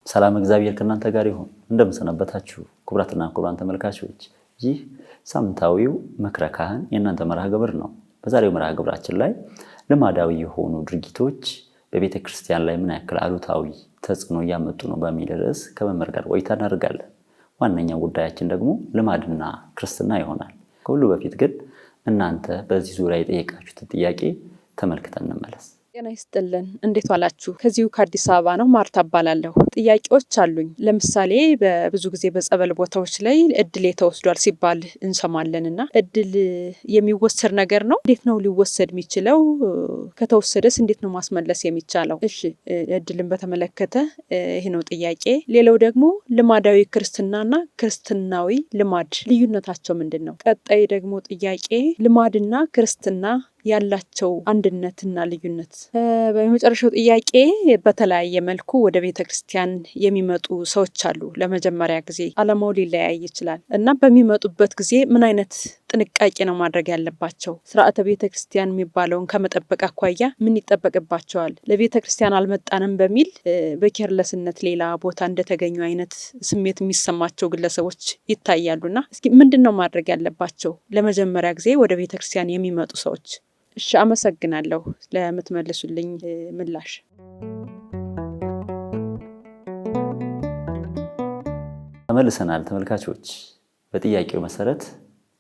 ሰላም እግዚአብሔር ከእናንተ ጋር ይሁን። እንደምሰነበታችሁ ክቡራትና ክቡራን ተመልካቾች፣ ይህ ሳምንታዊው ምክረ ካህን የእናንተ መርሃ ግብር ነው። በዛሬው መርሃ ግብራችን ላይ ልማዳዊ የሆኑ ድርጊቶች በቤተ ክርስቲያን ላይ ምን ያክል አሉታዊ ተጽዕኖ እያመጡ ነው በሚል ርዕስ ከመምህር ጋር ቆይታ እናደርጋለን። ዋነኛው ጉዳያችን ደግሞ ልማድና ክርስትና ይሆናል። ከሁሉ በፊት ግን እናንተ በዚህ ዙሪያ የጠየቃችሁትን ጥያቄ ተመልክተን እንመለስ። ጤና ይስጥልን፣ እንዴት ዋላችሁ? ከዚሁ ከአዲስ አበባ ነው። ማርታ እባላለሁ። ጥያቄዎች አሉኝ። ለምሳሌ በብዙ ጊዜ በጸበል ቦታዎች ላይ እድሌ ተወስዷል ሲባል እንሰማለን እና እድል የሚወሰድ ነገር ነው? እንዴት ነው ሊወሰድ የሚችለው? ከተወሰደስ እንዴት ነው ማስመለስ የሚቻለው? እሺ፣ እድልን በተመለከተ ይህ ነው ጥያቄ። ሌላው ደግሞ ልማዳዊ ክርስትናና ክርስትናዊ ልማድ ልዩነታቸው ምንድን ነው? ቀጣይ ደግሞ ጥያቄ ልማድና ክርስትና ያላቸው አንድነትና ልዩነት። በመጨረሻው ጥያቄ በተለያየ መልኩ ወደ ቤተ ክርስቲያን የሚመጡ ሰዎች አሉ። ለመጀመሪያ ጊዜ ዓላማው ሊለያይ ይችላል እና በሚመጡበት ጊዜ ምን አይነት ጥንቃቄ ነው ማድረግ ያለባቸው? ስርዓተ ቤተ ክርስቲያን የሚባለውን ከመጠበቅ አኳያ ምን ይጠበቅባቸዋል? ለቤተ ክርስቲያን አልመጣንም በሚል በኬርለስነት ሌላ ቦታ እንደተገኙ አይነት ስሜት የሚሰማቸው ግለሰቦች ይታያሉና እስኪ ምንድን ነው ማድረግ ያለባቸው ለመጀመሪያ ጊዜ ወደ ቤተ ክርስቲያን የሚመጡ ሰዎች? እሺ፣ አመሰግናለሁ ለምትመልሱልኝ ምላሽ። ተመልሰናል ተመልካቾች። በጥያቄው መሰረት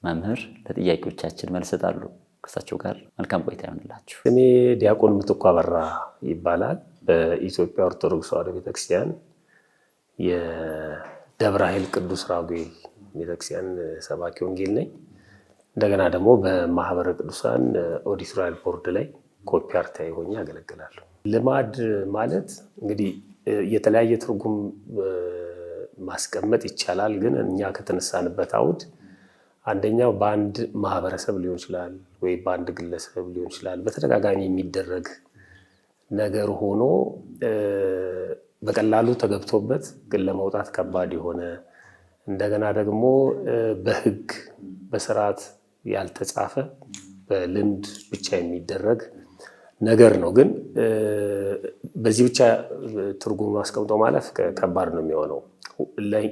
መምህር ለጥያቄዎቻችን መልስ ይሰጣሉ። ከእሳቸው ጋር መልካም ቆይታ ይሆንላችሁ። እኔ ዲያቆን ምትኩ አበራ ይባላል። በኢትዮጵያ ኦርቶዶክስ ተዋሕዶ ቤተክርስቲያን የደብረ ኃይል ቅዱስ ራጉኤል ቤተክርስቲያን ሰባኪ ወንጌል ነኝ። እንደገና ደግሞ በማህበረ ቅዱሳን ኦዲቶሪያል ቦርድ ላይ ኮፒ አርታኢ ሆኜ ያገለግላለሁ። ልማድ ማለት እንግዲህ የተለያየ ትርጉም ማስቀመጥ ይቻላል። ግን እኛ ከተነሳንበት አውድ አንደኛው በአንድ ማህበረሰብ ሊሆን ይችላል ወይ በአንድ ግለሰብ ሊሆን ይችላል በተደጋጋሚ የሚደረግ ነገር ሆኖ በቀላሉ ተገብቶበት ግን ለመውጣት ከባድ የሆነ እንደገና ደግሞ በሕግ በስርዓት ያልተጻፈ በልምድ ብቻ የሚደረግ ነገር ነው። ግን በዚህ ብቻ ትርጉም አስቀምጦ ማለፍ ከባድ ነው የሚሆነው።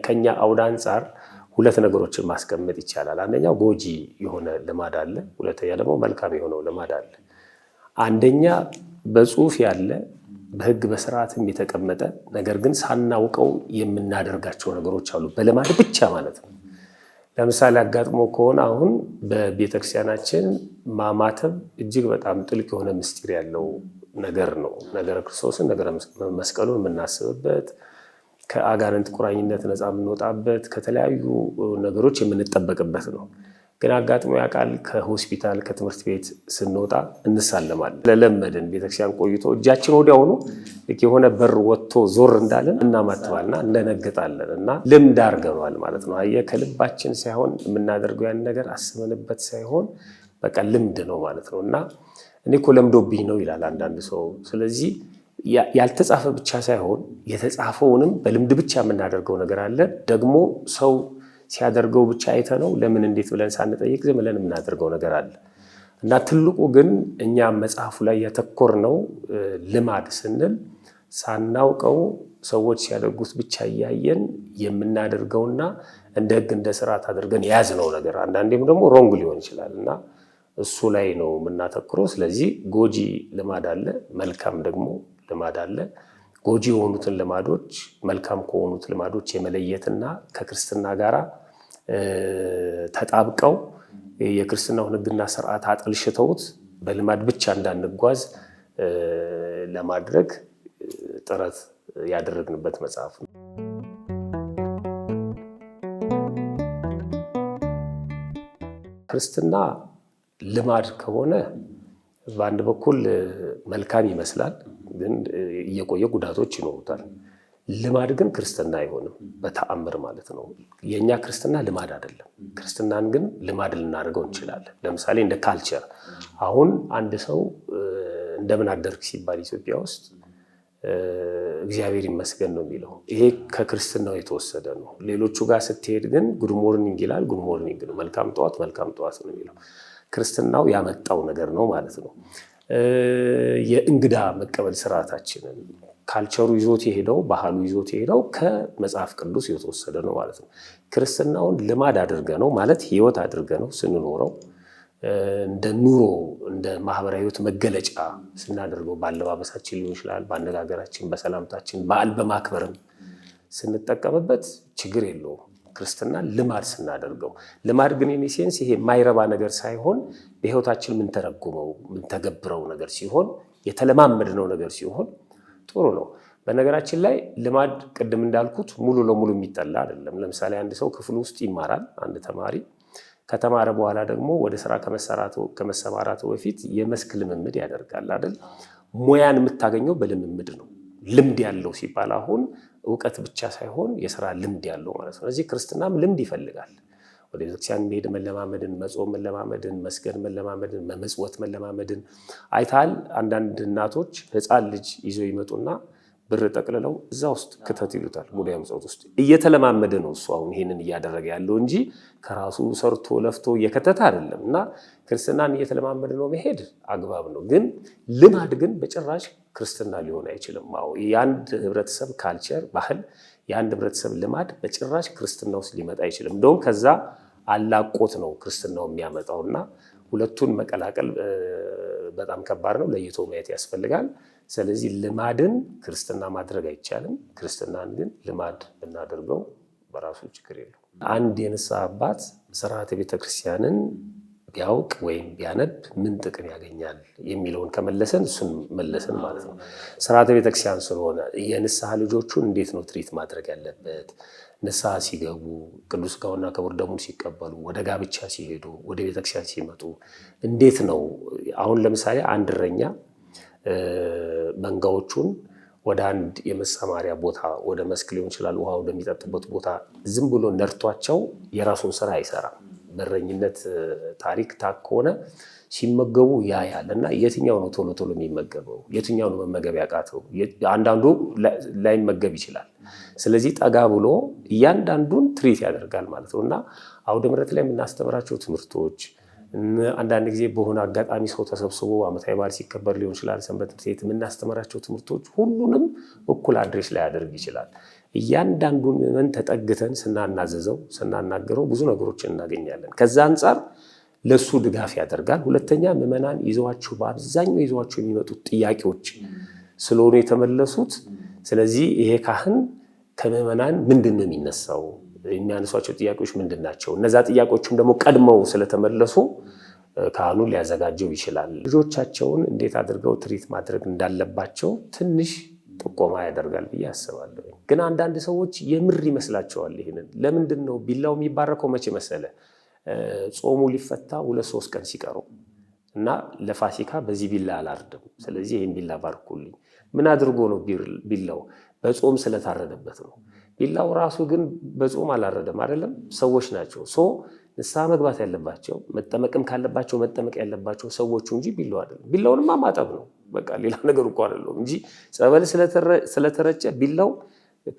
ከኛ አውድ አንጻር ሁለት ነገሮችን ማስቀመጥ ይቻላል። አንደኛው ጎጂ የሆነ ልማድ አለ፣ ሁለተኛ ደግሞ መልካም የሆነው ልማድ አለ። አንደኛ በጽሁፍ ያለ በሕግ በስርዓትም የተቀመጠ ነገር ግን ሳናውቀው የምናደርጋቸው ነገሮች አሉ፣ በልማድ ብቻ ማለት ነው። ለምሳሌ አጋጥሞ ከሆነ አሁን በቤተክርስቲያናችን ማማተብ እጅግ በጣም ጥልቅ የሆነ ምስጢር ያለው ነገር ነው። ነገረ ክርስቶስን ነገረ መስቀሉን የምናስብበት፣ ከአጋንንት ቁራኝነት ነፃ የምንወጣበት፣ ከተለያዩ ነገሮች የምንጠበቅበት ነው። ግን አጋጥሞ ያውቃል? ከሆስፒታል ከትምህርት ቤት ስንወጣ እንሳለማለን። ለለመድን ቤተክርስቲያን ቆይቶ እጃችን ወዲያውኑ የሆነ በር ወጥቶ ዞር እንዳለን እናማትባልና እንደነግጣለን እና ልምድ አድርገናል ማለት ነው። አየህ፣ ከልባችን ሳይሆን የምናደርገው ያን ነገር አስበንበት ሳይሆን በቃ ልምድ ነው ማለት ነው። እና እኔ እኮ ለምዶብኝ ነው ይላል አንዳንድ ሰው። ስለዚህ ያልተጻፈ ብቻ ሳይሆን የተጻፈውንም በልምድ ብቻ የምናደርገው ነገር አለ። ደግሞ ሰው ሲያደርገው ብቻ አይተነው ለምን እንዴት ብለን ሳንጠይቅ ዝም ብለን የምናደርገው ነገር አለ እና ትልቁ ግን እኛ መጽሐፉ ላይ ያተኮርነው ልማድ ስንል ሳናውቀው ሰዎች ሲያደርጉት ብቻ እያየን የምናደርገውና እንደ ሕግ እንደ ስርዓት አድርገን የያዝነው ነገር አንዳንዴም ደግሞ ሮንግ ሊሆን ይችላል እና እሱ ላይ ነው የምናተኩረው። ስለዚህ ጎጂ ልማድ አለ፣ መልካም ደግሞ ልማድ አለ። ጎጂ የሆኑትን ልማዶች መልካም ከሆኑት ልማዶች የመለየትና ከክርስትና ጋር ተጣብቀው የክርስትናውን ሕግና ስርዓት አጥልሽተውት በልማድ ብቻ እንዳንጓዝ ለማድረግ ጥረት ያደረግንበት መጽሐፍ ነው። ክርስትና ልማድ ከሆነ በአንድ በኩል መልካም ይመስላል፣ ግን እየቆየ ጉዳቶች ይኖሩታል። ልማድ ግን ክርስትና አይሆንም በተአምር ማለት ነው። የኛ ክርስትና ልማድ አይደለም። ክርስትናን ግን ልማድ ልናደርገው እንችላለን። ለምሳሌ እንደ ካልቸር አሁን አንድ ሰው እንደምን አደርክ ሲባል ኢትዮጵያ ውስጥ እግዚአብሔር ይመስገን ነው የሚለው። ይሄ ከክርስትናው የተወሰደ ነው። ሌሎቹ ጋር ስትሄድ ግን ጉድ ሞርኒንግ ይላል። ጉድ ሞርኒንግ ነው፣ መልካም ጠዋት ነው የሚለው። ክርስትናው ያመጣው ነገር ነው ማለት ነው። የእንግዳ መቀበል ስርዓታችንን ካልቸሩ ይዞት የሄደው ባህሉ ይዞት የሄደው ከመጽሐፍ ቅዱስ የተወሰደ ነው ማለት ነው። ክርስትናውን ልማድ አድርገ ነው ማለት ህይወት አድርገ ነው ስንኖረው እንደ ኑሮ እንደ ማህበራዊ ህይወት መገለጫ ስናደርገው ባለባበሳችን ሊሆን ይችላል፣ በአነጋገራችን፣ በሰላምታችን፣ በዓል በማክበርም ስንጠቀምበት ችግር የለውም። ክርስትና ልማድ ስናደርገው ልማድ ግን ኢኔሴንስ ይሄ የማይረባ ነገር ሳይሆን በህይወታችን የምንተረጉመው የምንተገብረው ነገር ሲሆን የተለማመድነው ነገር ሲሆን ጥሩ ነው። በነገራችን ላይ ልማድ ቅድም እንዳልኩት ሙሉ ለሙሉ የሚጠላ አይደለም። ለምሳሌ አንድ ሰው ክፍል ውስጥ ይማራል። አንድ ተማሪ ከተማረ በኋላ ደግሞ ወደ ስራ ከመሰማራቱ በፊት የመስክ ልምምድ ያደርጋል አይደል? ሙያን የምታገኘው በልምምድ ነው። ልምድ ያለው ሲባል አሁን እውቀት ብቻ ሳይሆን የስራ ልምድ ያለው ማለት ነው። ስለዚህ ክርስትናም ልምድ ይፈልጋል። ወደ ቤተክርስቲያን መሄድ መለማመድን፣ መጾም መለማመድን፣ መስገድ መለማመድን፣ መመጽወት መለማመድን አይታል። አንዳንድ እናቶች ህፃን ልጅ ይዘው ይመጡና ብር ጠቅልለው እዛ ውስጥ ክተት ይሉታል። ሙዳየ ምጽዋት ውስጥ እየተለማመደ ነው እሱ አሁን ይሄንን እያደረገ ያለው እንጂ ከራሱ ሰርቶ ለፍቶ እየከተተ አይደለም። እና ክርስትናን እየተለማመደ ነው መሄድ አግባብ ነው። ግን ልማድ ግን በጭራሽ ክርስትና ሊሆን አይችልም። የአንድ ህብረተሰብ ካልቸር ባህል፣ የአንድ ህብረተሰብ ልማድ በጭራሽ ክርስትና ውስጥ ሊመጣ አይችልም። እንደውም ከዛ አላቆት ነው ክርስትናው የሚያመጣውና ሁለቱን መቀላቀል በጣም ከባድ ነው። ለይቶ ማየት ያስፈልጋል። ስለዚህ ልማድን ክርስትና ማድረግ አይቻልም። ክርስትናን ግን ልማድ ብናደርገው በራሱ ችግር የለው። አንድ የንስሐ አባት ስርዓተ ቤተክርስቲያንን ቢያውቅ ወይም ቢያነብ ምን ጥቅም ያገኛል የሚለውን ከመለሰን እሱን መለሰን ማለት ነው። ስርዓተ ቤተክርስቲያን ስለሆነ የንስሐ ልጆቹን እንዴት ነው ትሪት ማድረግ ያለበት? ንስሐ ሲገቡ ቅዱስ ሥጋውና ክቡር ደሙን ሲቀበሉ፣ ወደ ጋብቻ ሲሄዱ፣ ወደ ቤተክርስቲያን ሲመጡ እንዴት ነው? አሁን ለምሳሌ አንድ እረኛ መንጋዎቹን ወደ አንድ የመሰማሪያ ቦታ ወደ መስክ ሊሆን ይችላል፣ ውሃ ወደሚጠጡበት ቦታ ዝም ብሎ ነድቷቸው የራሱን ስራ አይሰራም። በእረኝነት ታሪክ ከሆነ ሲመገቡ ያያል እና የትኛው ነው ቶሎ ቶሎ የሚመገበው? የትኛው ነው መመገብ ያቃተው? አንዳንዱ ላይመገብ ይችላል። ስለዚህ ጠጋ ብሎ እያንዳንዱን ትሪት ያደርጋል ማለት ነው። እና አውደ ምሕረት ላይ የምናስተምራቸው ትምህርቶች አንዳንድ ጊዜ በሆነ አጋጣሚ ሰው ተሰብስቦ ዓመታዊ በዓል ሲከበር ሊሆን ይችላል፣ ሰንበት ትምህርት ቤት የምናስተምራቸው ትምህርቶች ሁሉንም እኩል አድሬስ ላይ ያደርግ ይችላል። እያንዳንዱን ምዕመን ተጠግተን ስናናዘዘው ስናናገረው ብዙ ነገሮችን እናገኛለን። ከዛ አንጻር ለሱ ድጋፍ ያደርጋል። ሁለተኛ ምዕመናን ይዘዋቸው በአብዛኛው ይዘዋቸው የሚመጡት ጥያቄዎች ስለሆኑ የተመለሱት። ስለዚህ ይሄ ካህን ከምዕመናን ምንድን ነው የሚነሳው? የሚያነሷቸው ጥያቄዎች ምንድን ናቸው? እነዛ ጥያቄዎችም ደግሞ ቀድመው ስለተመለሱ ካህኑ ሊያዘጋጀው ይችላል። ልጆቻቸውን እንዴት አድርገው ትሪት ማድረግ እንዳለባቸው ትንሽ ጥቆማ ያደርጋል ብዬ አስባለሁ። ግን አንዳንድ ሰዎች የምር ይመስላቸዋል። ይሄንን ለምንድን ነው ቢላው የሚባረከው? መቼ መሰለ? ጾሙ ሊፈታ 2-3 ቀን ሲቀሩ እና ለፋሲካ በዚህ ቢላ አላርድም፣ ስለዚህ ይህን ቢላ ባርኩልኝ። ምን አድርጎ ነው ቢላው? በጾም ስለታረደበት ነው። ቢላው ራሱ ግን በጾም አላረደም አይደለም፣ ሰዎች ናቸው። ንስሐ መግባት ያለባቸው መጠመቅም ካለባቸው መጠመቅ ያለባቸው ሰዎቹ እንጂ ቢላው አይደለም። ቢላውንማ ማጠብ ነው በቃ፣ ሌላ ነገር እኮ አይደለም እንጂ ጸበል ስለተረጨ ቢላው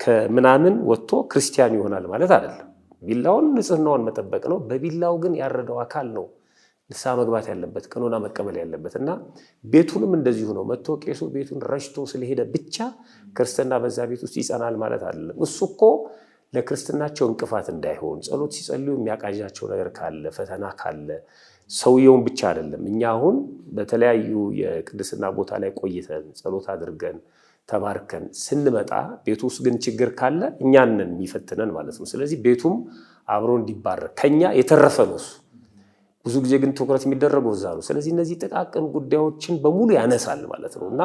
ከምናምን ወጥቶ ክርስቲያን ይሆናል ማለት አይደለም። ቢላውን ንጽህናውን መጠበቅ ነው። በቢላው ግን ያረደው አካል ነው ንስሐ መግባት ያለበት፣ ቀኖና መቀበል ያለበት እና ቤቱንም እንደዚሁ ነው። መጥቶ ቄሱ ቤቱን ረጭቶ ስለሄደ ብቻ ክርስትና በዛ ቤት ውስጥ ይጸናል ማለት አይደለም። እሱ እኮ ለክርስትናቸው እንቅፋት እንዳይሆን ጸሎት ሲጸልዩ የሚያቃዣቸው ነገር ካለ፣ ፈተና ካለ ሰውየውን ብቻ አይደለም። እኛ አሁን በተለያዩ የቅድስና ቦታ ላይ ቆይተን ጸሎት አድርገን ተባርከን ስንመጣ ቤቱ ውስጥ ግን ችግር ካለ እኛንን የሚፈትነን ማለት ነው። ስለዚህ ቤቱም አብሮ እንዲባረክ ከኛ የተረፈ ነው እሱ። ብዙ ጊዜ ግን ትኩረት የሚደረገው እዛ ነው። ስለዚህ እነዚህ ጥቃቅን ጉዳዮችን በሙሉ ያነሳል ማለት ነው እና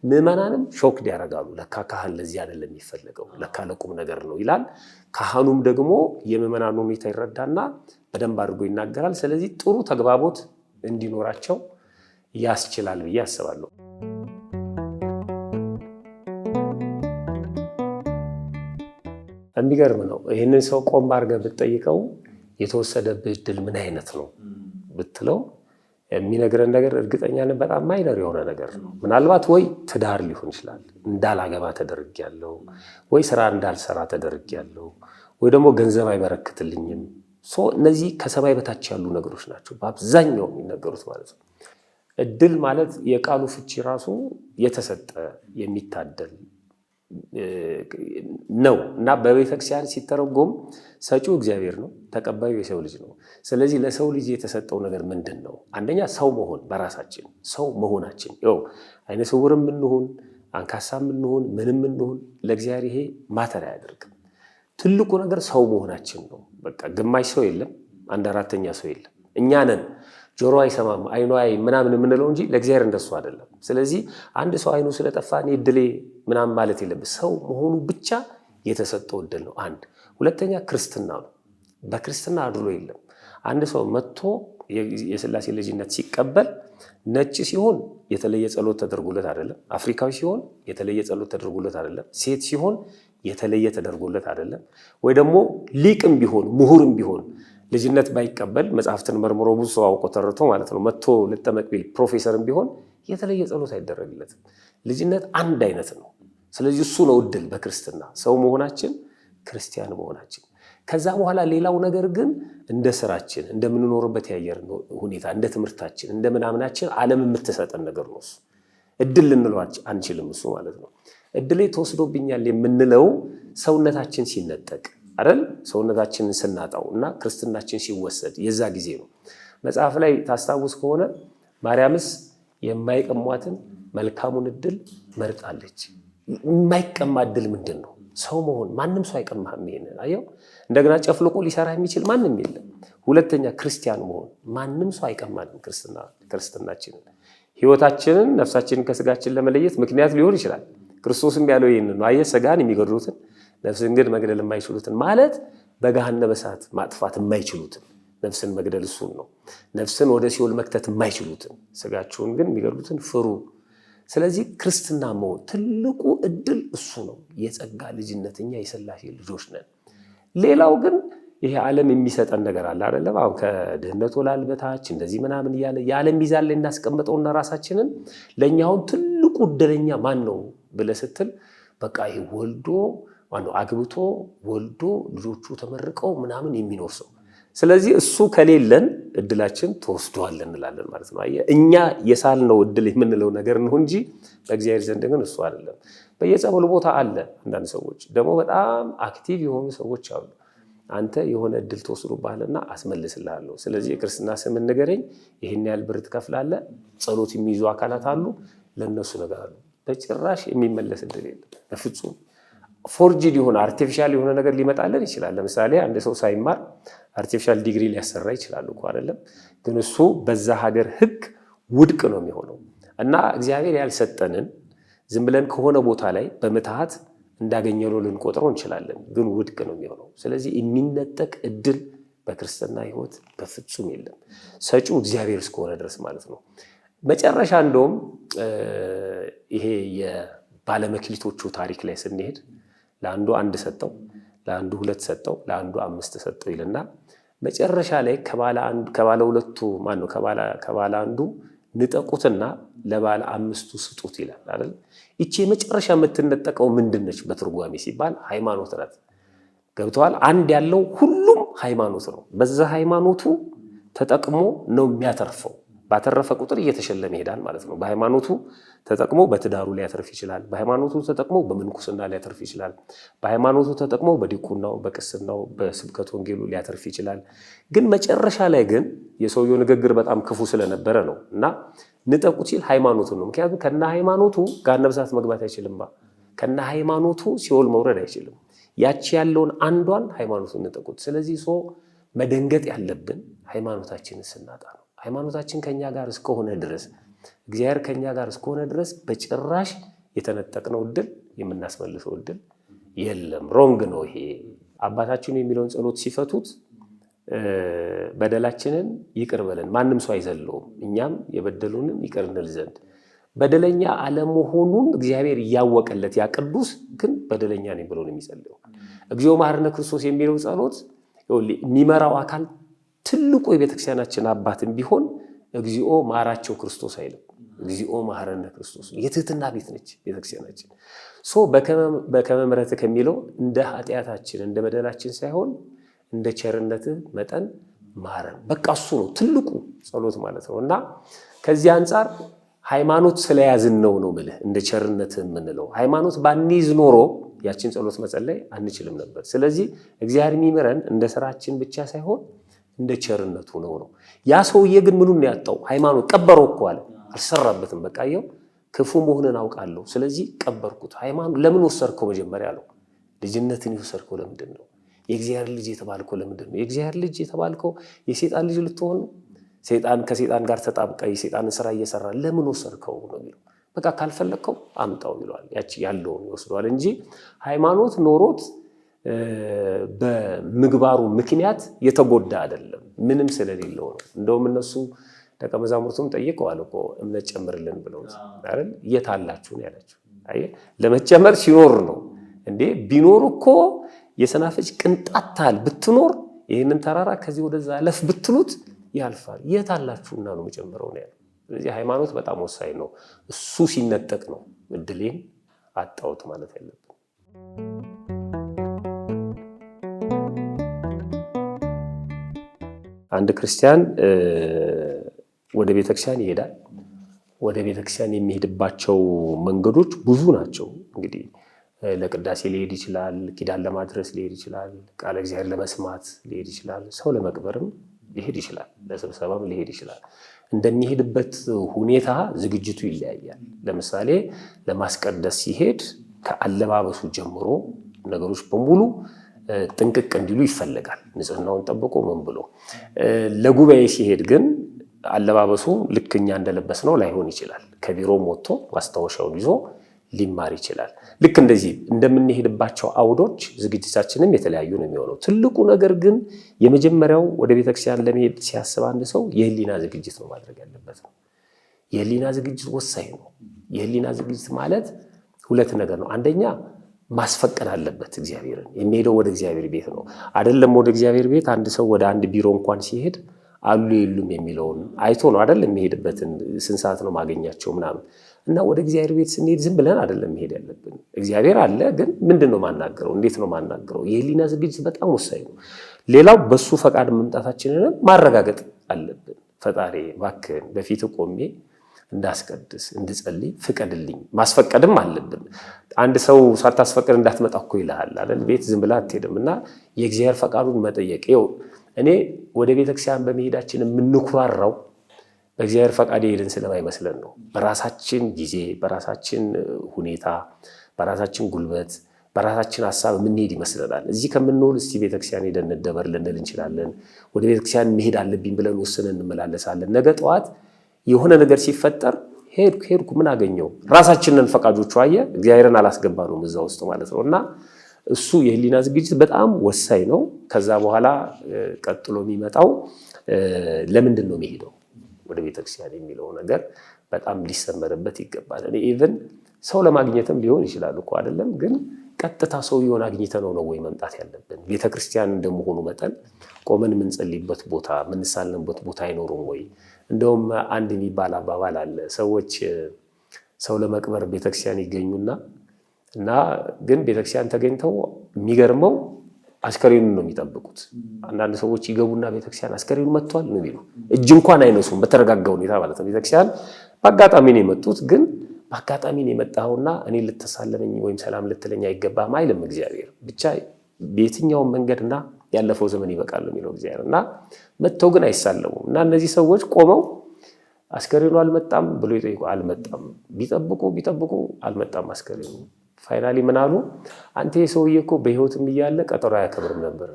ምዕመናንም ሾክድ ያደርጋሉ። ለካ ካህን ለዚህ አይደለም የሚፈለገው፣ ለካ ለቁም ነገር ነው ይላል። ካህኑም ደግሞ የምዕመናን ሁኔታ ይረዳና በደንብ አድርጎ ይናገራል። ስለዚህ ጥሩ ተግባቦት እንዲኖራቸው ያስችላል ብዬ አስባለሁ። የሚገርም ነው። ይህንን ሰው ቆም አድርገህ ብትጠይቀው የተወሰደብህ ዕድል ምን አይነት ነው ብትለው የሚነግረን ነገር እርግጠኛ ነኝ በጣም ማይነር የሆነ ነገር ነው። ምናልባት ወይ ትዳር ሊሆን ይችላል፣ እንዳላገባ ተደርጌያለሁ፣ ወይ ስራ እንዳልሰራ ተደርጌያለሁ፣ ወይ ደግሞ ገንዘብ አይበረክትልኝም። እነዚህ ከሰማይ በታች ያሉ ነገሮች ናቸው በአብዛኛው የሚነገሩት ማለት ነው። ዕድል ማለት የቃሉ ፍቺ ራሱ የተሰጠ የሚታደል ነው እና በቤተክርስቲያን ሲተረጎም ሰጪው እግዚአብሔር ነው፣ ተቀባዩ የሰው ልጅ ነው። ስለዚህ ለሰው ልጅ የተሰጠው ነገር ምንድን ነው? አንደኛ ሰው መሆን፣ በራሳችን ሰው መሆናችን። ይኸው አይነ ስውርም እንሁን አንካሳም እንሁን ምንም እንሁን ለእግዚአብሔር ይሄ ማተር አያደርግም። ትልቁ ነገር ሰው መሆናችን ነው። በቃ ግማሽ ሰው የለም፣ 1/4ኛ ሰው የለም። እኛ ነን ጆሮ አይሰማም አይኑ አይ ምናምን የምንለው እንጂ ለእግዚአብሔር እንደሱ አይደለም። ስለዚህ አንድ ሰው አይኑ ስለጠፋ እኔ እድሌ ምናምን ማለት የለም። ሰው መሆኑ ብቻ የተሰጠው እድል ነው። አንድ ሁለተኛ ክርስትና ነው። በክርስትና አድሎ የለም። አንድ ሰው መጥቶ የሥላሴ ልጅነት ሲቀበል ነጭ ሲሆን የተለየ ጸሎት ተደርጎለት አይደለም። አፍሪካዊ ሲሆን የተለየ ጸሎት ተደርጎለት አይደለም። ሴት ሲሆን የተለየ ተደርጎለት አይደለም። ወይ ደግሞ ሊቅም ቢሆን ምሁርም ቢሆን ልጅነት ባይቀበል መጽሐፍትን መርምሮ ብዙ ሰው አውቆ ተረድቶ ማለት ነው መጥቶ ልጠመቅ ቢል ፕሮፌሰርም ቢሆን የተለየ ጸሎት አይደረግለትም። ልጅነት አንድ አይነት ነው። ስለዚህ እሱ ነው እድል በክርስትና ሰው መሆናችን፣ ክርስቲያን መሆናችን። ከዛ በኋላ ሌላው ነገር ግን እንደ ስራችን፣ እንደምንኖርበት የአየር ሁኔታ፣ እንደ ትምህርታችን፣ እንደ ምናምናችን ዓለም የምትሰጠን ነገር ነው። እሱ እድል ልንለው አንችልም። እሱ ማለት ነው እድሌ ተወስዶብኛል የምንለው ሰውነታችን ሲነጠቅ አይደል? ሰውነታችንን ስናጣው እና ክርስትናችን ሲወሰድ የዛ ጊዜ ነው። መጽሐፍ ላይ ታስታውስ ከሆነ ማርያምስ የማይቀሟትን መልካሙን እድል መርጣለች። የማይቀማ እድል ምንድን ነው? ሰው መሆን። ማንም ሰው አይቀማህም። ይሄንን አየው። እንደገና ጨፍልቆ ሊሰራ የሚችል ማንም የለም። ሁለተኛ ክርስቲያን መሆን። ማንም ሰው አይቀማንም። ክርስትናችንን፣ ህይወታችንን፣ ነፍሳችንን ከስጋችን ለመለየት ምክንያት ሊሆን ይችላል። ክርስቶስም ያለው ይህንን ነው። አየህ፣ ስጋን የሚገድሉትን ነፍስን ግን መግደል የማይችሉትን ማለት በገሃነመ እሳት ማጥፋት የማይችሉትን ነፍስን መግደል እሱን ነው። ነፍስን ወደ ሲኦል መክተት የማይችሉትን ስጋችሁን ግን የሚገድሉትን ፍሩ። ስለዚህ ክርስትና መሆን ትልቁ እድል እሱ ነው። የጸጋ ልጅነት፣ እኛ የሥላሴ ልጆች ነን። ሌላው ግን ይሄ ዓለም የሚሰጠን ነገር አለ አይደለም? አሁን ከድህነት ወላል በታች እንደዚህ ምናምን እያለ የዓለም ሚዛን ላይ እናስቀምጠውና ራሳችንን ለእኛውን ትልቁ እድለኛ ማን ነው ብለህ ስትል በቃ ይሄ ወልዶ ማነው አግብቶ ወልዶ ልጆቹ ተመርቀው ምናምን የሚኖር ሰው። ስለዚህ እሱ ከሌለን እድላችን ተወስዷል እንላለን ማለት ነው። አየህ፣ እኛ የሳልነው እድል የምንለው ነገር ነው እንጂ በእግዚአብሔር ዘንድ ግን እሱ አይደለም። በየጸበሉ ቦታ አለ። አንዳንድ ሰዎች ደግሞ በጣም አክቲቭ የሆኑ ሰዎች አሉ። አንተ የሆነ እድል ተወስዶብሃልና አስመልስልሃለሁ፣ ስለዚህ የክርስትና ስም ንገረኝ፣ ይህን ያህል ብር ትከፍላለህ። ጸሎት የሚይዙ አካላት አሉ፣ ለእነሱ ነገር አሉ። በጭራሽ የሚመለስ እድል የለም በፍጹም። ፎርጅድ የሆነ አርቲፊሻል የሆነ ነገር ሊመጣለን ይችላል። ለምሳሌ አንድ ሰው ሳይማር አርቲፊሻል ዲግሪ ሊያሰራ ይችላል እኮ አይደለም? ግን እሱ በዛ ሀገር ሕግ ውድቅ ነው የሚሆነው። እና እግዚአብሔር ያልሰጠንን ዝም ብለን ከሆነ ቦታ ላይ በምትሃት እንዳገኘነው ልንቆጥረው እንችላለን፣ ግን ውድቅ ነው የሚሆነው። ስለዚህ የሚነጠቅ እድል በክርስትና ሕይወት በፍጹም የለም፣ ሰጪው እግዚአብሔር እስከሆነ ድረስ ማለት ነው። መጨረሻ እንደውም ይሄ የባለመክሊቶቹ ታሪክ ላይ ስንሄድ ለአንዱ 1 ሰጠው፣ ለአንዱ 2 ሰጠው፣ ለአንዱ 5 ሰጠው ይልና መጨረሻ ላይ ከባለ ሁለቱ ማነው ከባለ አንዱ ንጠቁትና ለባለ 5ቱ ስጡት ይላል አይደል? ይቺ የመጨረሻ የምትነጠቀው ምንድነች በትርጓሜ ሲባል ሃይማኖት ናት። ገብተዋል? አንድ ያለው ሁሉም ሃይማኖት ነው። በዛ ሃይማኖቱ ተጠቅሞ ነው የሚያተርፈው። ባተረፈ ቁጥር እየተሸለመ ይሄዳል ማለት ነው። በሃይማኖቱ ተጠቅሞ በትዳሩ ሊያተርፍ ይችላል። በሃይማኖቱ ተጠቅሞ በምንኩስና ሊያተርፍ ይችላል። በሃይማኖቱ ተጠቅሞ በዲቁናው፣ በቅስናው፣ በስብከት ወንጌሉ ሊያተርፍ ይችላል። ግን መጨረሻ ላይ ግን የሰውየው ንግግር በጣም ክፉ ስለነበረ ነው እና ንጠቁት ሲል ሃይማኖቱን ነው። ምክንያቱም ከነ ሃይማኖቱ ገሃነመ እሳት መግባት አይችልም። ከነ ሃይማኖቱ ሲኦል መውረድ አይችልም። ያቺ ያለውን አንዷን ሃይማኖቱን ንጠቁት። ስለዚህ ሰው መደንገጥ ያለብን ሃይማኖታችንን ስናጣ ነው። ሃይማኖታችን ከኛ ጋር እስከሆነ ድረስ እግዚአብሔር ከኛ ጋር እስከሆነ ድረስ በጭራሽ የተነጠቅነው እድል የምናስመልሰው እድል የለም። ሮንግ ነው ይሄ። አባታችን የሚለውን ጸሎት ሲፈቱት በደላችንን ይቅር በለን፣ ማንም ሰው አይዘለውም፣ እኛም የበደሉንም ይቅር እንል ዘንድ። በደለኛ አለመሆኑን እግዚአብሔር እያወቀለት ያ ቅዱስ ግን በደለኛ ነኝ ብሎ ነው የሚጸልየው። እግዚኦ መሐረነ ክርስቶስ የሚለው ጸሎት የሚመራው አካል ትልቁ የቤተክርስቲያናችን አባትም ቢሆን እግዚኦ ማራቸው ክርስቶስ አይልም። እግዚኦ መሐረነ ክርስቶስ የትህትና ቤት ነች ቤተክርስቲያናችን። በከመ ምሕረትከ ከሚለው እንደ ኃጢአታችን እንደ በደላችን ሳይሆን እንደ ቸርነትህ መጠን ማረን። በቃ እሱ ነው ትልቁ ጸሎት ማለት ነው። እና ከዚህ አንጻር ሃይማኖት ስለያዝን ነው ምልህ እንደ ቸርነት የምንለው። ሃይማኖት ባንይዝ ኖሮ ያችን ጸሎት መጸለይ አንችልም ነበር። ስለዚህ እግዚአብሔር የሚምረን እንደ ስራችን ብቻ ሳይሆን እንደ ቸርነቱ ነው። ያ ሰውዬ ግን ምኑን ያጣው? ሃይማኖት ቀበረው እኮ አለ። አልሰራበትም። በቃ ይኸው ክፉ መሆንን አውቃለሁ፣ ስለዚህ ቀበርኩት። ሃይማኖት ለምን ወሰድከው? መጀመሪያ አለው ልጅነትን የወሰድከው ለምንድን ነው? የእግዚአብሔር ልጅ የተባልከው ለምንድን ነው? የእግዚአብሔር ልጅ የተባልከው የሰይጣን ልጅ ልትሆን ነው? ሰይጣን ከሰይጣን ጋር ተጣብቀ የሰይጣንን ስራ እየሰራ ለምን ወሰድከው ነው የሚለው። በቃ ካልፈለግከው አምጣው ይለዋል። ያቺ ያለውን ይወስደዋል እንጂ ሃይማኖት ኖሮት በምግባሩ ምክንያት የተጎዳ አይደለም፣ ምንም ስለሌለው ነው። እንደውም እነሱ ደቀ መዛሙርቱም ጠይቀዋል እኮ እምነት ጨምርልን ብለው አይደል? የት አላችሁ ነው ያላችሁ። አየህ ለመጨመር ሲኖር ነው እንዴ። ቢኖር እኮ የሰናፍጭ ቅንጣት ታህል ብትኖር ይህንን ተራራ ከዚህ ወደዛ አለፍ ብትሉት ያልፋል። የት አላችሁና ነው መጨመረው ነው ያለው። ስለዚህ ሃይማኖት በጣም ወሳኝ ነው። እሱ ሲነጠቅ ነው እድሌን አጣሁት ማለት ያለብን። አንድ ክርስቲያን ወደ ቤተክርስቲያን ይሄዳል። ወደ ቤተክርስቲያን የሚሄድባቸው መንገዶች ብዙ ናቸው። እንግዲህ ለቅዳሴ ሊሄድ ይችላል፣ ኪዳን ለማድረስ ሊሄድ ይችላል፣ ቃለ እግዚአብሔር ለመስማት ሊሄድ ይችላል፣ ሰው ለመቅበርም ሊሄድ ይችላል፣ ለስብሰባም ሊሄድ ይችላል። እንደሚሄድበት ሁኔታ ዝግጅቱ ይለያያል። ለምሳሌ ለማስቀደስ ሲሄድ ከአለባበሱ ጀምሮ ነገሮች በሙሉ ጥንቅቅ እንዲሉ ይፈልጋል፣ ንጽህናውን ጠብቆ ምን ብሎ። ለጉባኤ ሲሄድ ግን አለባበሱ ልክ እኛ እንደለበስ ነው ላይሆን ይችላል። ከቢሮም ወጥቶ ማስታወሻውን ይዞ ሊማር ይችላል። ልክ እንደዚህ እንደምንሄድባቸው አውዶች ዝግጅታችንም የተለያዩ ነው የሚሆነው። ትልቁ ነገር ግን የመጀመሪያው ወደ ቤተክርስቲያን ለመሄድ ሲያስብ አንድ ሰው የህሊና ዝግጅት ነው ማድረግ ያለበት ነው። የህሊና ዝግጅት ወሳኝ ነው። የህሊና ዝግጅት ማለት ሁለት ነገር ነው። አንደኛ ማስፈቀድ አለበት እግዚአብሔርን። የሚሄደው ወደ እግዚአብሔር ቤት ነው አይደለም። ወደ እግዚአብሔር ቤት አንድ ሰው ወደ አንድ ቢሮ እንኳን ሲሄድ አሉ የሉም የሚለውን አይቶ ነው አይደል የሚሄድበትን፣ ስንት ሰዓት ነው ማገኛቸው ምናምን። እና ወደ እግዚአብሔር ቤት ስንሄድ ዝም ብለን አይደለም መሄድ ያለብን። እግዚአብሔር አለ፣ ግን ምንድን ነው ማናገረው? እንዴት ነው ማናገረው? የህሊና ዝግጅት በጣም ወሳኝ ነው። ሌላው በሱ ፈቃድ መምጣታችንን ማረጋገጥ አለብን። ፈጣሪ እባክህን በፊት ቆሜ እንዳስቀድስ እንድጸልይ ፍቀድልኝ። ማስፈቀድም አለብን። አንድ ሰው ሳታስፈቅድ እንዳትመጣ እኮ ይልሃል አይደል? ቤት ዝም ብላ አትሄድም። እና የእግዚአብሔር ፈቃዱን መጠየቅ። ይኸው እኔ ወደ ቤተክርስቲያን በመሄዳችን የምንኩራራው በእግዚአብሔር ፈቃድ ሄድን ስለማይመስለን ነው። በራሳችን ጊዜ፣ በራሳችን ሁኔታ፣ በራሳችን ጉልበት፣ በራሳችን ሀሳብ የምንሄድ ይመስለናል። እዚህ ከምንውል እስቲ ቤተክርስቲያን ሄደን እንደበር ልንል እንችላለን። ወደ ቤተክርስቲያን መሄድ አለብኝ ብለን ወስነን እንመላለሳለን። ነገ ጠዋት የሆነ ነገር ሲፈጠር ሄድኩ ምን አገኘው? ራሳችንን ፈቃጆቹ አየ እግዚአብሔርን አላስገባ ነው እዛ ውስጥ ማለት ነው። እና እሱ የህሊና ዝግጅት በጣም ወሳኝ ነው። ከዛ በኋላ ቀጥሎ የሚመጣው ለምንድን ነው የሚሄደው ወደ ቤተክርስቲያን የሚለው ነገር በጣም ሊሰመርበት ይገባል። እኔ ኢቭን ሰው ለማግኘትም ሊሆን ይችላል እኮ አይደለም፣ ግን ቀጥታ ሰውየውን አግኝተነው ነው ወይ መምጣት ያለብን? ቤተክርስቲያን እንደመሆኑ መጠን ቆመን የምንጸልይበት ቦታ፣ የምንሳለምበት ቦታ አይኖሩም ወይ? እንደውም አንድ የሚባል አባባል አለ። ሰዎች ሰው ለመቅበር ቤተክርስቲያን ይገኙና ግን ቤተክርስቲያን ተገኝተው የሚገርመው አስከሬኑን ነው የሚጠብቁት። አንዳንድ ሰዎች ይገቡና ቤተክርስቲያን አስከሬኑ መጥቷል ነው የሚሉ፣ እጅ እንኳን አይነሱም በተረጋጋ ሁኔታ ማለት ነው። ቤተክርስቲያን በአጋጣሚ ነው የመጡት፣ ግን በአጋጣሚ ነው የመጣኸውና እኔ ልትሳለመኝ ወይም ሰላም ልትለኝ አይገባም አይልም እግዚአብሔር። ብቻ በየትኛውም መንገድና ያለፈው ዘመን ይበቃል የሚለው እግዚአብሔር። እና መጥተው ግን አይሳለሙም። እና እነዚህ ሰዎች ቆመው አስከሬኑ አልመጣም ብሎ ይጠይቁ፣ አልመጣም። ቢጠብቁ አልመጣም አስከሬኑ። ፋይናሊ ምን አሉ? አንተ የሰውዬ እኮ በህይወትም እያለ ቀጠሮ አያከብርም ነበር።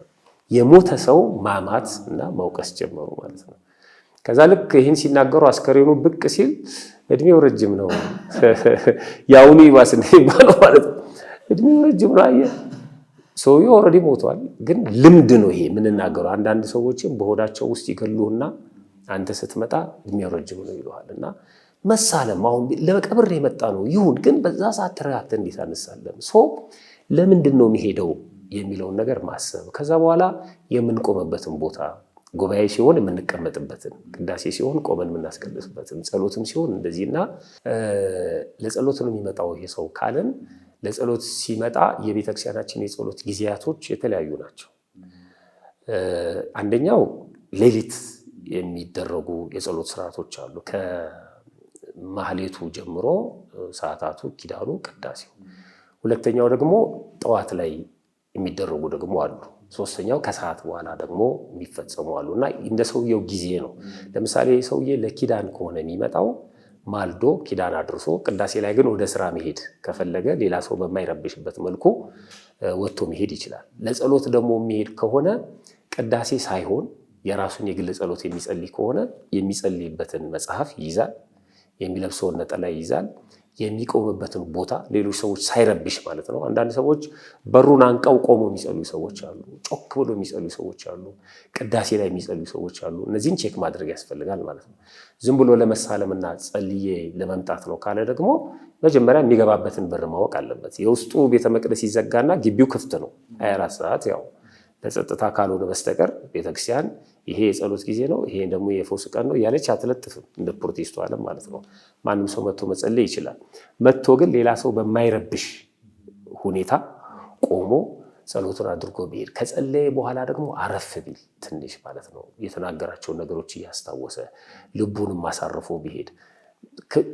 የሞተ ሰው ማማት እና መውቀስ ጀመሩ ማለት ነው። ከዛ ልክ ይህን ሲናገሩ አስከሬኑ ብቅ ሲል እድሜው ረጅም ነው ያውኑ ይባስ እንደሚባለው ማለት ነው። እድሜው ረጅም ነው። አየህ ሰውዬው ኦልሬዲ ሞቷል። ግን ልምድ ነው ይሄ የምንናገረው። አንዳንድ ሰዎችም በሆዳቸው ውስጥ ይገሉና አንተ ስትመጣ እድሜው ረጅም ነው ይሉሃል። እና መሳለም አሁን ለቀብር የመጣ ነው ይሁን፣ ግን በዛ ሰዓት ተረጋግተን እንዴት አንሳለም? ለምንድን ነው የሚሄደው የሚለውን ነገር ማሰብ። ከዛ በኋላ የምንቆምበትን ቦታ፣ ጉባኤ ሲሆን የምንቀመጥበትን፣ ቅዳሴ ሲሆን ቆመን የምናስቀድስበትን፣ ጸሎትም ሲሆን እንደዚህና ለጸሎት ነው የሚመጣው ይሄ ሰው ካለን ለጸሎት ሲመጣ የቤተክርስቲያናችን የጸሎት ጊዜያቶች የተለያዩ ናቸው። አንደኛው ሌሊት የሚደረጉ የጸሎት ስርዓቶች አሉ። ማህሌቱ ጀምሮ ሰዓታቱ፣ ኪዳኑ፣ ቅዳሴው። ሁለተኛው ደግሞ ጠዋት ላይ የሚደረጉ ደግሞ አሉ። ሶስተኛው ከሰዓት በኋላ ደግሞ የሚፈጸሙ አሉና እንደ ሰውየው ጊዜ ነው። ለምሳሌ ሰውዬ ለኪዳን ከሆነ የሚመጣው ማልዶ ኪዳን አድርሶ ቅዳሴ ላይ ግን ወደ ስራ መሄድ ከፈለገ ሌላ ሰው በማይረብሽበት መልኩ ወጥቶ መሄድ ይችላል። ለጸሎት ደግሞ የሚሄድ ከሆነ ቅዳሴ ሳይሆን የራሱን የግል ጸሎት የሚጸልይ ከሆነ የሚጸልይበትን መጽሐፍ ይይዛል፣ የሚለብሰውን ነጠላ ይይዛል፣ የሚቆምበትን ቦታ ሌሎች ሰዎች ሳይረብሽ ማለት ነው። አንዳንድ ሰዎች በሩን አንቀው ቆመው የሚጸልዩ ሰዎች አሉ፣ ጮክ ብሎ የሚጸልዩ ሰዎች አሉ፣ ቅዳሴ ላይ የሚጸልዩ ሰዎች አሉ። እነዚህን ቼክ ማድረግ ያስፈልጋል ማለት ነው። ዝም ብሎ ለመሳለምና ጸልዬ ለመምጣት ነው ካለ ደግሞ መጀመሪያ የሚገባበትን በር ማወቅ አለበት። የውስጡ ቤተ መቅደስ ይዘጋና ግቢው ክፍት ነው 24 ሰዓት ያው ለጸጥታ ካልሆነ በስተቀር ቤተክርስቲያን ይሄ የጸሎት ጊዜ ነው፣ ይሄ ደግሞ የፈውስ ቀን ነው ያለች አትለጥፍም። እንደ ፕሮቴስቱ ዓለም ማለት ነው። ማንም ሰው መጥቶ መጸለይ ይችላል። መጥቶ ግን ሌላ ሰው በማይረብሽ ሁኔታ ቆሞ ጸሎቱን አድርጎ ቢሄድ ከጸለየ በኋላ ደግሞ አረፍ ቢል ትንሽ ማለት ነው የተናገራቸውን ነገሮች እያስታወሰ ልቡንም ማሳረፎ ቢሄድ።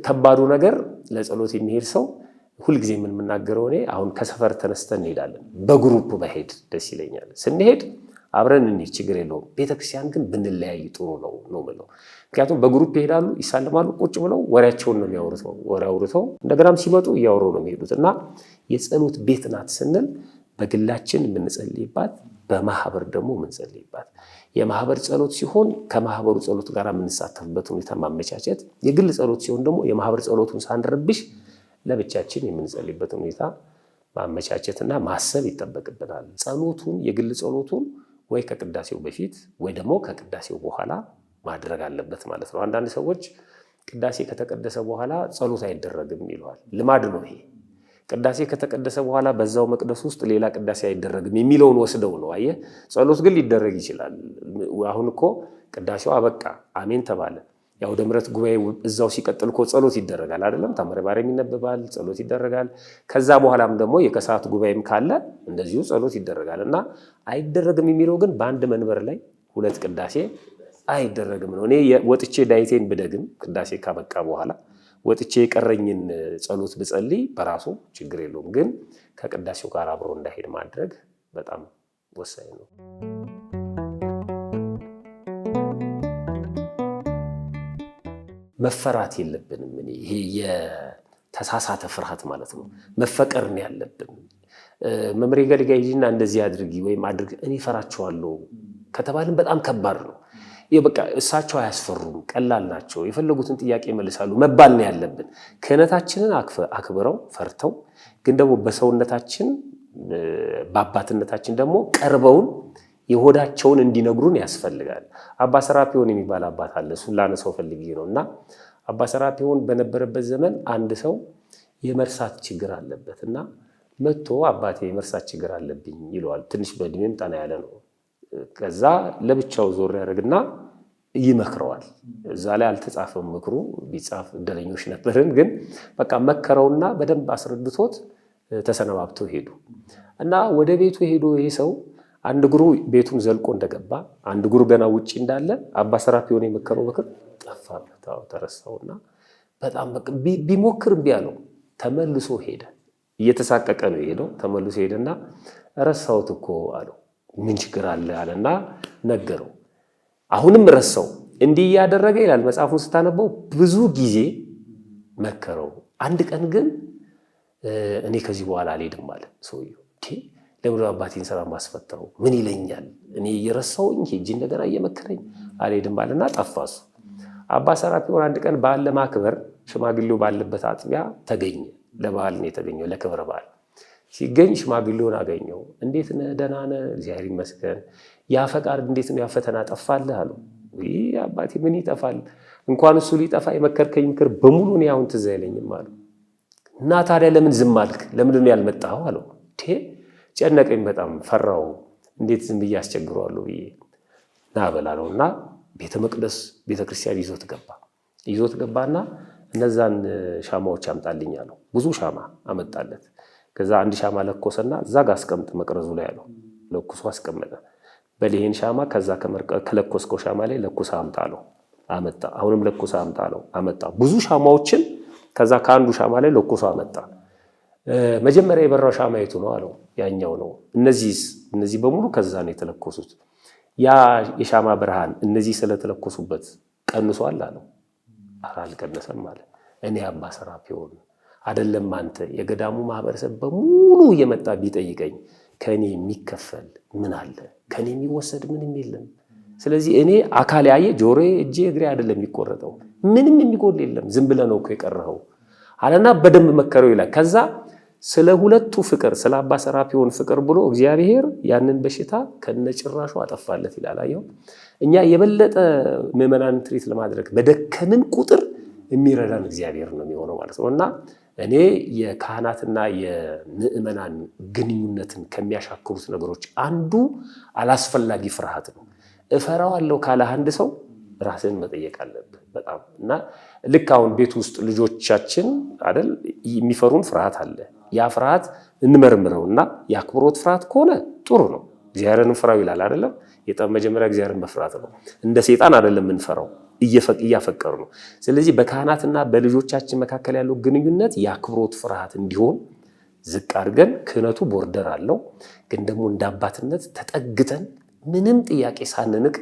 ከባዱ ነገር ለጸሎት የሚሄድ ሰው ሁልጊዜ የምናገረው እኔ አሁን ከሰፈር ተነስተን እንሄዳለን፣ በግሩፕ መሄድ ደስ ይለኛል። ስንሄድ አብረን እንሂድ ችግር የለውም። ቤተክርስቲያን ግን ብንለያይ ጥሩ ነው የምለው። ምክንያቱም በግሩፕ ይሄዳሉ፣ ይሳለማሉ፣ ቁጭ ብለው ወሬያቸውን ነው የሚያወሩት። ወሬ አውርተው እንደገናም ሲመጡ እያወሩ ነው የሚሄዱት እና የጸሎት ቤት ናት ስንል በግላችን የምንጸልይባት፣ በማህበር ደግሞ የምንጸልይባት። የማህበር ጸሎት ሲሆን ከማህበሩ ጸሎት ጋር የምንሳተፍበት ሁኔታ ማመቻቸት፣ የግል ጸሎት ሲሆን ደግሞ የማህበር ጸሎቱን ሳንረብሽ ለብቻችን የምንጸልይበት ሁኔታ ማመቻቸትና ማሰብ ይጠበቅብናል። ጸሎቱን የግል ጸሎቱን ወይ ከቅዳሴው በፊት ወይ ደግሞ ከቅዳሴው በኋላ ማድረግ አለበት ማለት ነው። አንዳንድ ሰዎች ቅዳሴ ከተቀደሰ በኋላ ጸሎት አይደረግም ይለዋል። ልማድ ነው ይሄ። ቅዳሴ ከተቀደሰ በኋላ በዛው መቅደስ ውስጥ ሌላ ቅዳሴ አይደረግም የሚለውን ወስደው ነው። አየህ፣ ጸሎት ግን ሊደረግ ይችላል። አሁን እኮ ቅዳሴው አበቃ፣ አሜን ተባለ። ያው ወደ ምሕረት ጉባኤ እዛው ሲቀጥል እኮ ጸሎት ይደረጋል አይደለም? ታምረ ማርያም ይነበባል፣ ጸሎት ይደረጋል። ከዛ በኋላም ደግሞ የከሰዓት ጉባኤም ካለ እንደዚሁ ጸሎት ይደረጋል። እና አይደረግም የሚለው ግን በአንድ መንበር ላይ ሁለት ቅዳሴ አይደረግም ነው። እኔ ወጥቼ ዳይቴን ብደግም ቅዳሴ ካበቃ በኋላ ወጥቼ የቀረኝን ጸሎት ብጸልይ በራሱ ችግር የለውም። ግን ከቅዳሴው ጋር አብሮ እንዳይሄድ ማድረግ በጣም ወሳኝ ነው። መፈራት የለብንም። ይሄ የተሳሳተ ፍርሃት ማለት ነው። መፈቀር ነው ያለብን። መምሬ ገልጋ ይጂና እንደዚህ አድርጊ ወይም አድርግ እኔ ፈራቸዋለሁ ከተባልን በጣም ከባድ ነው። በቃ እሳቸው አያስፈሩም፣ ቀላል ናቸው፣ የፈለጉትን ጥያቄ ይመልሳሉ መባል ነው ያለብን። ክህነታችንን አክብረው ፈርተው ግን ደግሞ በሰውነታችን በአባትነታችን ደግሞ ቀርበውን የሆዳቸውን እንዲነግሩን ያስፈልጋል። አባ ሰራፒዮን የሚባል አባት አለ። እሱን ላነሳው ፈልጌ ነው። እና አባ ሰራፒዮን በነበረበት ዘመን አንድ ሰው የመርሳት ችግር አለበት እና መጥቶ አባቴ የመርሳት ችግር አለብኝ ይለዋል። ትንሽ በእድሜም ጠና ያለ ነው። ከዛ ለብቻው ዞር ያደርግና ይመክረዋል። እዛ ላይ አልተጻፈም ምክሩ፣ ቢጻፍ እድለኞች ነበርን። ግን በቃ መከረውና በደንብ አስረድቶት ተሰነባብተው ሄዱ እና ወደ ቤቱ ሄዶ ይሄ ሰው አንድ እግሩ ቤቱን ዘልቆ እንደገባ አንድ እግሩ ገና ውጪ እንዳለ አባ ሰራፒዮን የመከረው ምክር ጠፋበት፣ ተረሳውና በጣም ቢሞክር እምቢ አለው። ተመልሶ ሄደ። እየተሳቀቀ ነው የሄደው። ተመልሶ ሄደና ረሳሁት እኮ አለው። ምን ችግር አለ አለና ነገረው። አሁንም ረሳው። እንዲህ እያደረገ ይላል መጽሐፉን ስታነበው ብዙ ጊዜ መከረው። አንድ ቀን ግን እኔ ከዚህ በኋላ አልሄድም አለ ሰውየው። ለምን አባቴን ስራ ማስፈታው ምን ይለኛል? እኔ እየረሳውኝ ሄጄ እንደገና እየመከረኝ አልሄድም አለና ጠፋሱ። አባ ሰራፒዮን አንድ ቀን በዓል ለማክበር ሽማግሌው ባለበት አጥቢያ ተገኘ። ለበዓል ነው የተገኘው፣ ለክብረ በዓል ሲገኝ ሽማግሌውን አገኘው። እንዴት ነህ? ደህና ነህ? እግዚአብሔር ይመስገን። ያ ፈቃድ እንዴት ነው? ያ ፈተና ጠፋልህ አለው። ይህ አባቴ ምን ይጠፋል? እንኳን እሱ ሊጠፋ የመከርከኝ ምክር በሙሉ እኔ አሁን ትዝ አይለኝም አለው። እና ታዲያ ለምን ዝም አልክ? ለምንድን ነው ያልመጣኸው አለው። ጨነቀኝ፣ በጣም ፈራው። እንዴት ዝም ብዬ አስቸግረዋለሁ ብዬ ና በላለው እና ቤተ መቅደስ ቤተ ክርስቲያን ይዞት ገባና እነዛን ሻማዎች አምጣልኝ አለው። ብዙ ሻማ አመጣለት። ከዛ አንድ ሻማ ለኮሰና እዛ ጋር አስቀምጥ መቅረዙ ላይ አለው። ለኩሶ አስቀመጠ። በሊሄን ሻማ ከዛ ከለኮስከው ሻማ ላይ ለኩሳ አምጣ አለው። አመጣ። አሁንም ለኩሳ አምጣ አለው። አመጣ። ብዙ ሻማዎችን ከዛ ከአንዱ ሻማ ላይ ለኩሳ አመጣ። መጀመሪያ የበራው ሻማ የቱ ነው አለው። ያኛው ነው። እነዚህ በሙሉ ከዛ ነው የተለኮሱት። ያ የሻማ ብርሃን እነዚህ ስለተለኮሱበት ቀንሷል አለው። አልቀነሰም አለ። እኔ አባ ሰራፒዮን አይደለም አንተ የገዳሙ ማህበረሰብ በሙሉ እየመጣ ቢጠይቀኝ ከኔ የሚከፈል ምን አለ? ከኔ የሚወሰድ ምንም የለም። ስለዚህ እኔ አካል ያየ ጆሮዬ፣ እጄ፣ እግሬ አይደለም የሚቆረጠው። ምንም የሚጎል የለም። ዝም ብለህ ነው እኮ የቀረኸው አለና በደንብ መከረው ይላል። ከዛ ስለ ሁለቱ ፍቅር ስለ አባ ሰራፒዮን ፍቅር ብሎ እግዚአብሔር ያንን በሽታ ከነጭራሹ አጠፋለት ይላል። አየው እኛ የበለጠ ምዕመናን ትሪት ለማድረግ በደከምን ቁጥር የሚረዳን እግዚአብሔር ነው የሚሆነው ማለት ነው። እና እኔ የካህናትና የምዕመናን ግንኙነትን ከሚያሻክሩት ነገሮች አንዱ አላስፈላጊ ፍርሃት ነው። እፈራዋለሁ ካለ አንድ ሰው ራስን መጠየቅ አለብህ በጣም። እና ልክ አሁን ቤት ውስጥ ልጆቻችን አይደል የሚፈሩን ፍርሃት አለ። ያ ፍርሃት እንመርምረውና የአክብሮት ፍርሃት ከሆነ ጥሩ ነው። እግዚአብሔርን ፍራው ይላል አይደለም? መጀመሪያ እግዚአብሔርን መፍራት ነው። እንደ ሰይጣን አይደለም የምንፈራው፣ እያፈቀሩ ነው። ስለዚህ በካህናትና በልጆቻችን መካከል ያለው ግንኙነት የአክብሮት ፍርሃት እንዲሆን ዝቅ አድርገን፣ ክህነቱ ቦርደር አለው፣ ግን ደግሞ እንደ አባትነት ተጠግተን ምንም ጥያቄ ሳንንቅ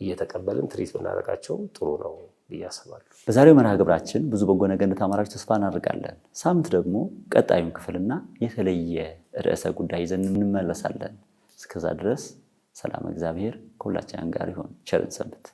እየተቀበልን ትሪት ብናደርጋቸው ጥሩ ነው ብዬ አስባለሁ። በዛሬው መርሃ ግብራችን ብዙ በጎ ነገር እንደተማራችሁ ተስፋ እናደርጋለን። ሳምንት ደግሞ ቀጣዩን ክፍልና የተለየ ርዕሰ ጉዳይ ይዘን እንመለሳለን። እስከዛ ድረስ ሰላም እግዚአብሔር ከሁላችን ጋር ይሁን። ቸርን ሰንብት።